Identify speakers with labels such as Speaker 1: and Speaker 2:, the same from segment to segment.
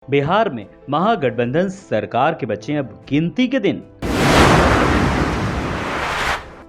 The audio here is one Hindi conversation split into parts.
Speaker 1: बिहार में महागठबंधन सरकार के बचे अब गिनती के दिन।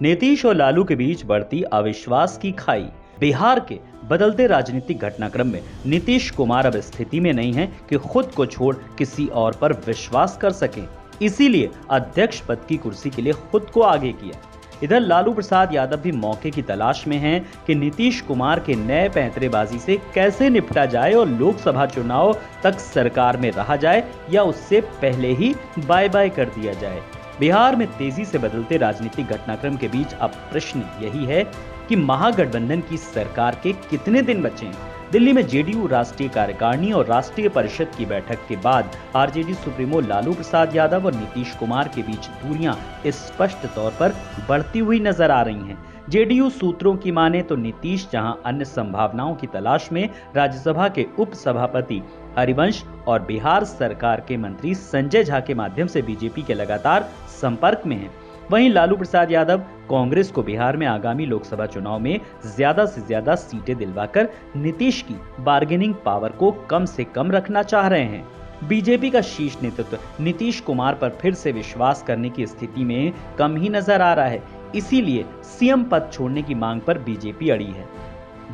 Speaker 1: नीतीश और लालू के बीच बढ़ती अविश्वास की खाई। बिहार के बदलते राजनीतिक घटनाक्रम में नीतीश कुमार अब स्थिति में नहीं है कि खुद को छोड़ किसी और पर विश्वास कर सकें। इसीलिए अध्यक्ष पद की कुर्सी के लिए खुद को आगे किया। इधर लालू प्रसाद यादव भी मौके की तलाश में हैं कि नीतीश कुमार के नए पैंतरेबाजी से कैसे निपटा जाए और लोकसभा चुनाव तक सरकार में रहा जाए या उससे पहले ही बाय बाय कर दिया जाए। बिहार में तेजी से बदलते राजनीतिक घटनाक्रम के बीच अब प्रश्न यही है कि महागठबंधन की सरकार के कितने दिन बचे हैं। दिल्ली में जेडीयू राष्ट्रीय कार्यकारिणी और राष्ट्रीय परिषद की बैठक के बाद आरजेडी सुप्रीमो लालू प्रसाद यादव और नीतीश कुमार के बीच दूरियां स्पष्ट तौर पर बढ़ती हुई नजर आ रही हैं। जेडीयू सूत्रों की माने तो नीतीश जहां अन्य संभावनाओं की तलाश में राज्यसभा के उपसभापति हरिवंश और बिहार सरकार के मंत्री संजय झा के माध्यम से बीजेपी के लगातार संपर्क में हैं, वहीं लालू प्रसाद यादव कांग्रेस को बिहार में आगामी लोकसभा चुनाव में ज्यादा से ज्यादा सीटें दिलवाकर नीतीश की बार्गेनिंग पावर को कम से कम रखना चाह रहे हैं। बीजेपी का शीर्ष नेतृत्व नीतीश कुमार पर फिर से विश्वास करने की स्थिति में कम ही नजर आ रहा है। इसीलिए सीएम पद छोड़ने की मांग पर बीजेपी अड़ी है।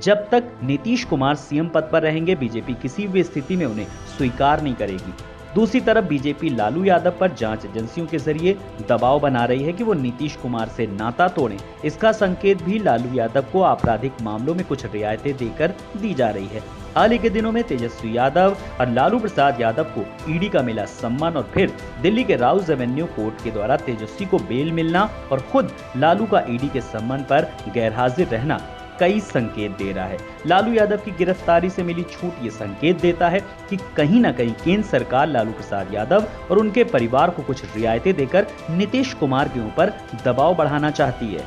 Speaker 1: जब तक नीतीश कुमार सीएम पद पर रहेंगे, बीजेपी किसी भी स्थिति में उन्हें स्वीकार नहीं करेगी। दूसरी तरफ बीजेपी लालू यादव पर जांच एजेंसियों के जरिए दबाव बना रही है कि वो नीतीश कुमार से नाता तोड़ें। इसका संकेत भी लालू यादव को आपराधिक मामलों में कुछ रियायतें देकर दी जा रही है। हाल ही के दिनों में तेजस्वी यादव और लालू प्रसाद यादव को ईडी का मिला सम्मान और फिर दिल्ली के राउज एवेन्यू कोर्ट के द्वारा तेजस्वी को बेल मिलना और खुद लालू का ईडी के सम्मान पर गैरहाजिर रहना कई संकेत दे रहा है। लालू यादव की गिरफ्तारी से मिली छूट ये संकेत देता है कि कहीं न कहीं केंद्र सरकार लालू प्रसाद यादव और उनके परिवार को कुछ रियायतें देकर नीतीश कुमार के ऊपर दबाव बढ़ाना चाहती है।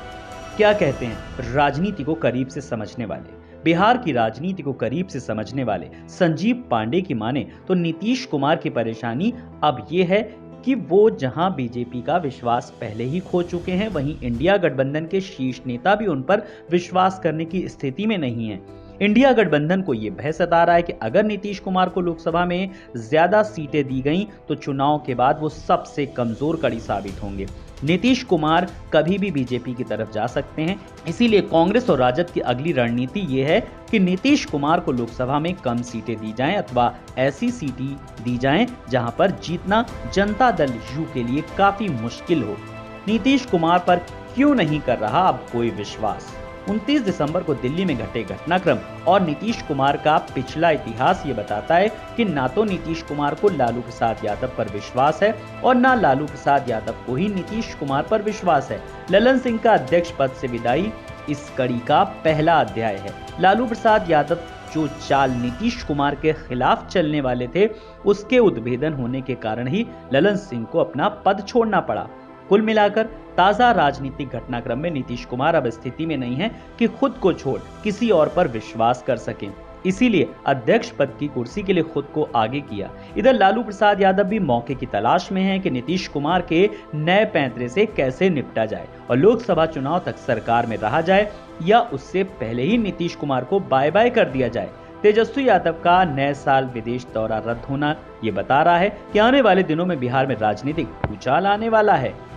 Speaker 1: क्या कहते हैं राजनीति को करीब से समझने वाले? बिहार की राजनीति को करीब से समझने वाले संजीव पांडे की माने तो नीतीश कुमार की परेशानी अब ये है कि वो जहां बीजेपी का विश्वास पहले ही खो चुके हैं, वहीं इंडिया गठबंधन के शीर्ष नेता भी उन पर विश्वास करने की स्थिति में नहीं है। इंडिया गठबंधन को यह भय सता रहा है कि अगर नीतीश कुमार को लोकसभा में ज्यादा सीटें दी गईं तो चुनाव के बाद वो सबसे कमजोर कड़ी साबित होंगे। नीतीश कुमार कभी भी बीजेपी की तरफ जा सकते हैं। इसीलिए कांग्रेस और राजद की अगली रणनीति ये है कि नीतीश कुमार को लोकसभा में कम सीटें दी जाएं अथवा ऐसी सीटें दी जाएं जहां पर जीतना जनता दल यू के लिए काफी मुश्किल हो। नीतीश कुमार पर क्यों नहीं कर रहा अब कोई विश्वास? 29 दिसंबर को दिल्ली में घटे घटनाक्रम और नीतीश कुमार का पिछला इतिहास ये बताता है कि ना तो नीतीश कुमार को लालू प्रसाद यादव पर विश्वास है और ना लालू प्रसाद यादव को ही नीतीश कुमार पर विश्वास है। ललन सिंह का अध्यक्ष पद से विदाई इस कड़ी का पहला अध्याय है। लालू प्रसाद यादव जो चाल नीतीश कुमार के खिलाफ चलने वाले थे, उसके उद्भेदन होने के कारण ही ललन सिंह को अपना पद छोड़ना पड़ा। कुल मिलाकर ताजा राजनीतिक घटनाक्रम में नीतीश कुमार अब स्थिति में नहीं है कि खुद को छोड़ किसी और पर विश्वास कर सकें। इसीलिए अध्यक्ष पद की कुर्सी के लिए खुद को आगे किया। इधर लालू प्रसाद यादव भी मौके की तलाश में हैं कि नीतीश कुमार के नए पैंतरे से कैसे निपटा जाए और लोकसभा चुनाव तक सरकार में रहा जाए या उससे पहले ही नीतीश कुमार को बाय बाय कर दिया जाए। तेजस्वी यादव का नए साल विदेश दौरा रद्द होना ये बता रहा है कि आने वाले दिनों में बिहार में राजनीतिक भूचाल आने वाला है।